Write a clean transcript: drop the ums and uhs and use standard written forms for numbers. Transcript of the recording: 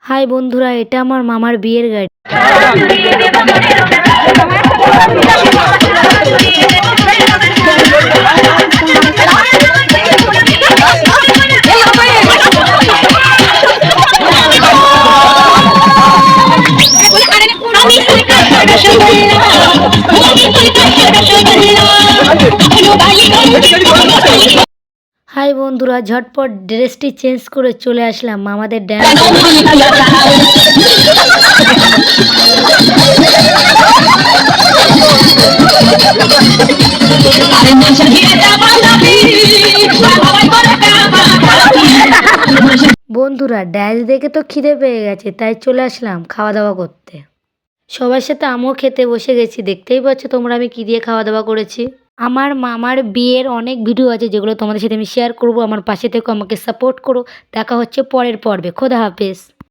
High বন্ধুরা, এটা আমার মামার বিয়ের গাড়ি। হাই বন্ধুরা, ঝটপট ড্রেসটি চেঞ্জ করে চলে আসলাম মামাদের ড্যান্স। বন্ধুরা, ড্যান্স দেখে তো খিদে পেয়ে গেছে, তাই চলে আসলাম খাওয়া দাওয়া করতে। সবার সাথে আমিও খেতে বসে গেছি। দেখতেই পাচ্ছ তোমরা আমি কি দিয়ে খাওয়া দাওয়া করেছি। আমার মামার বিয়ের অনেক ভিডিও আছে যেগুলো তোমাদের সাথে আমি শেয়ার করব। আমার পাশে থেকো, আমাকে সাপোর্ট করো। দেখা হচ্ছে পরের পর্বে। খোদা হাফেজ।